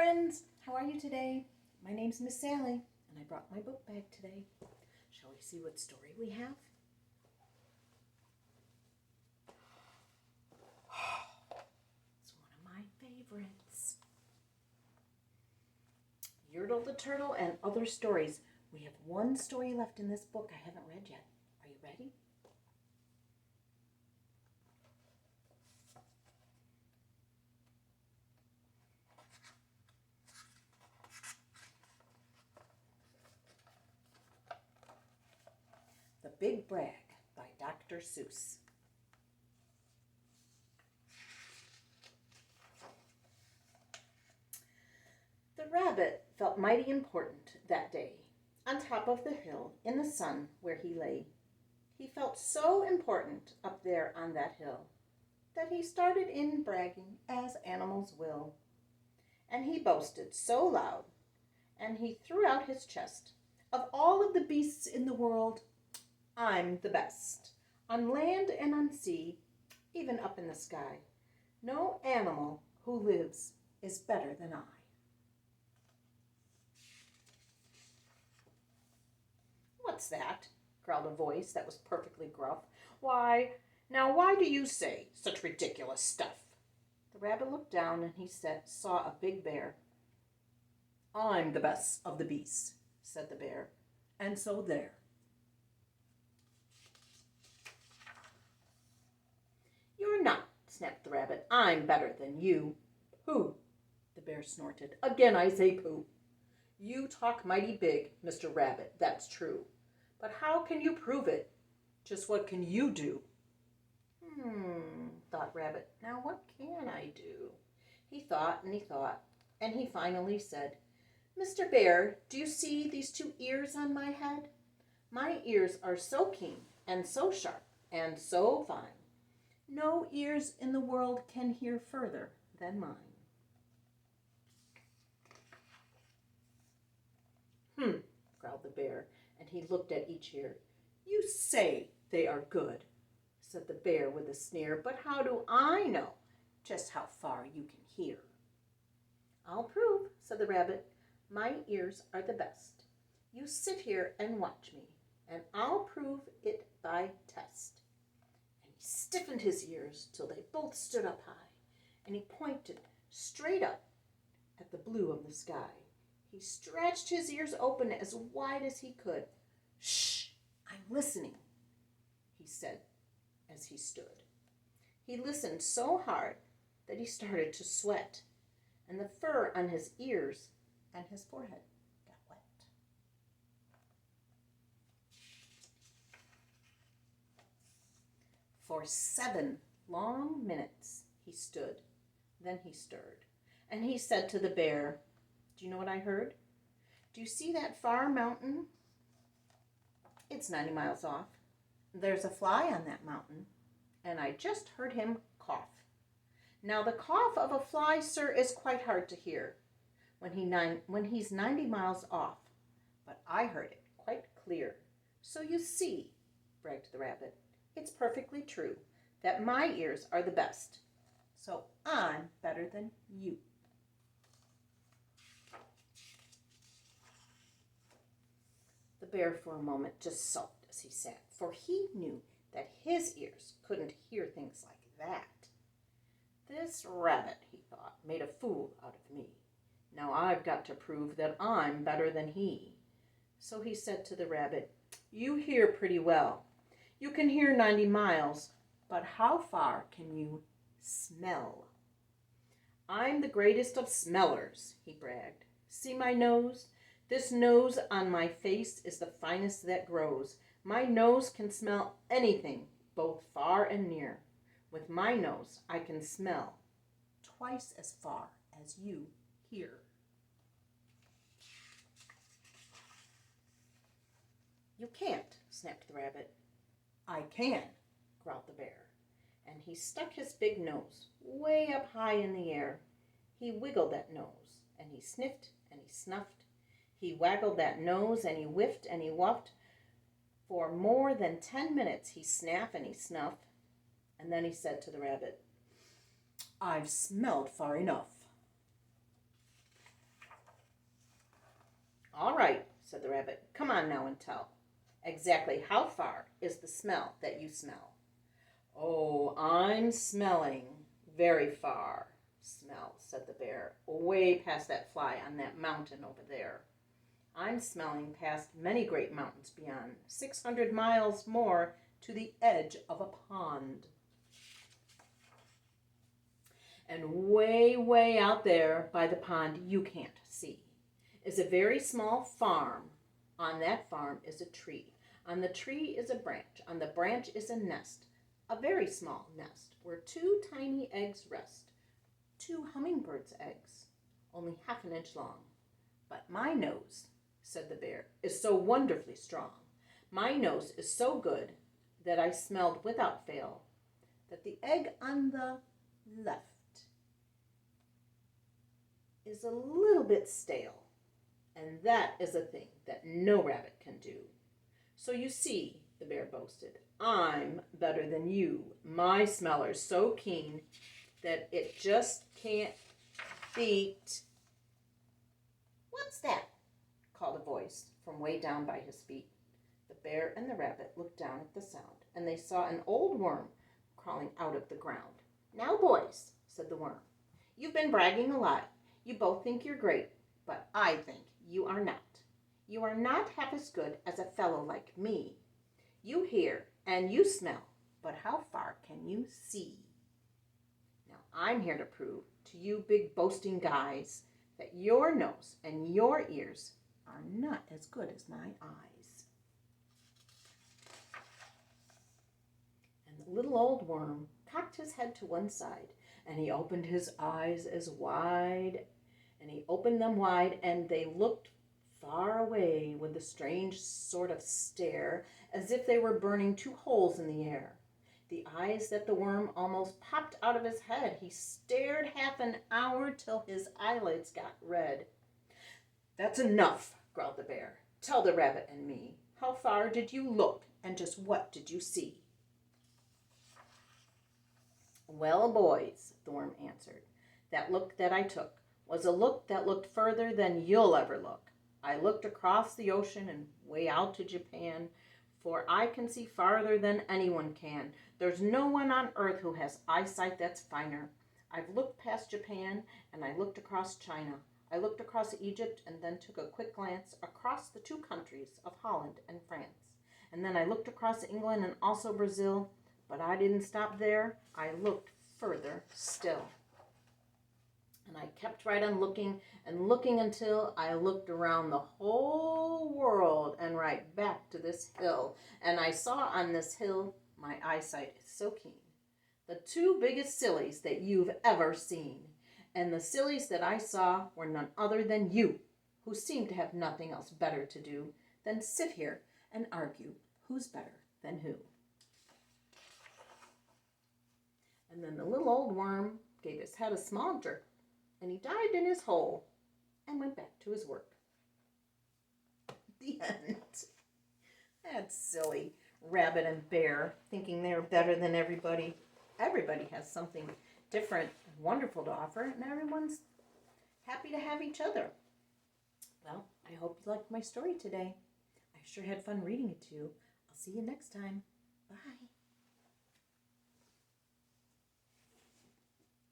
friends, how are you today? My name's Miss Sally, and I brought my book bag today. Shall we see what story we have? It's one of my favorites. Yertle the Turtle and Other Stories. We have one story left in this book I haven't read yet. Are you ready? The Big Brag by Dr. Suess. The rabbit felt mighty important that day, on top of the hill in the sun where he lay. He felt so important up there on that hill that he started in bragging as animals will. And he boasted so loud, and he threw out his chest, of all of the beasts in the world, I'm the best. On land and on sea, even up in the sky, no animal who lives is better than I. What's that? Growled a voice that was perfectly gruff. Why do you say such ridiculous stuff? The rabbit looked down and he saw a big bear. I'm the best of the beasts, said the bear, and so there. You're not, snapped the rabbit. I'm better than you. Pooh, the bear snorted. Again I say pooh. You talk mighty big, Mr. Rabbit, that's true. But how can you prove it? Just what can you do? Thought Rabbit. Now what can I do? He thought, and he finally said, Mr. Bear, do you see these 2 ears on my head? My ears are so keen and so sharp and so fine. No ears in the world can hear further than mine. Growled the bear, and he looked at each ear. You say they are good, said the bear with a sneer, but how do I know just how far you can hear? I'll prove, said the rabbit. My ears are the best. You sit here and watch me, and I'll prove it by test. And he stiffened his ears till they both stood up high, and he pointed straight up at the blue of the sky. He stretched his ears open as wide as he could. Shh, I'm listening, he said as he stood. He listened so hard that he started to sweat, and the fur on his ears and his forehead got wet. For 7 long minutes he stood. Then he stirred, and he said to the bear, do you know what I heard? Do you see that far mountain? It's 90 miles off. There's a fly on that mountain, and I just heard him cough. Now the cough of a fly, sir, is quite hard to hear when he's 90 miles off, but I heard it quite clear. So you see, bragged the rabbit, it's perfectly true that my ears are the best, so I'm better than you. The bear for a moment just sulked as he sat, for he knew that his ears couldn't hear things like that. This rabbit, he thought, made a fool out of me. Now I've got to prove that I'm better than he. So he said to the rabbit, you hear pretty well. You can hear 90 miles, but how far can you smell? I'm the greatest of smellers, he bragged. See my nose? This nose on my face is the finest that grows. My nose can smell anything, both far and near. With my nose, I can smell twice as far as you hear. You can't, snapped the rabbit. I can, growled the bear, and he stuck his big nose way up high in the air. He wiggled that nose, and he sniffed, and he snuffed. He waggled that nose, and he whiffed, and he wuffed. For more than 10 minutes he snapped and he snuffed, and then he said to the rabbit, I've smelled far enough. All right, said the rabbit. Come on now and tell. Exactly how far is the smell that you smell? Oh, I'm smelling very far. Smell, said the bear, way past that fly on that mountain over there. I'm smelling past many great mountains beyond, 600 miles more to the edge of a pond. And way, way out there by the pond you can't see is a very small farm. On that farm is a tree. On the tree is a branch. On the branch is a nest, a very small nest, where 2 tiny eggs rest. 2 hummingbirds' eggs, only half an inch long. But my nose, said the bear, is so wonderfully strong. My nose is so good that I smelled without fail that the egg on the left is a little bit stale, and that is a thing that no rabbit can do. So you see, the bear boasted, I'm better than you. My smeller's so keen that it just can't beat. What's that? Called a voice from way down by his feet. The bear and the rabbit looked down at the sound, and they saw an old worm crawling out of the ground. Now, boys, said the worm, you've been bragging a lot. You both think you're great, but I think you are not. You are not half as good as a fellow like me. You hear and you smell, but how far can you see? Now, I'm here to prove to you big boasting guys that your nose and your ears are not as good as my eyes. And the little old worm cocked his head to one side, and he opened his eyes as wide, and he opened them wide, and they looked far away with a strange sort of stare, as if they were burning 2 holes in the air. The eyes that the worm almost popped out of his head. He stared half an hour till his eyelids got red. That's enough, growled the bear. Tell the rabbit and me, how far did you look, and just what did you see? Well, boys, the worm answered, that look that I took was a look that looked further than you'll ever look. I looked across the ocean and way out to Japan, for I can see farther than anyone can. There's no one on earth who has eyesight that's finer. I've looked past Japan, and I looked across China. I looked across Egypt, and then took a quick glance across the 2 countries of Holland and France. And then I looked across England and also Brazil, but I didn't stop there. I looked further still. And I kept right on looking and looking until I looked around the whole world and right back to this hill. And I saw on this hill, my eyesight is so keen, the 2 biggest sillies that you've ever seen. And the sillies that I saw were none other than you, who seem to have nothing else better to do than sit here and argue who's better than who. And then the little old worm gave his head a small jerk, and he dived in his hole and went back to his work. The end. That's silly. Rabbit and bear thinking they're better than everybody. Everybody has something different and wonderful to offer, and everyone's happy to have each other. Well, I hope you liked my story today. I sure had fun reading it to you. I'll see you next time. Bye.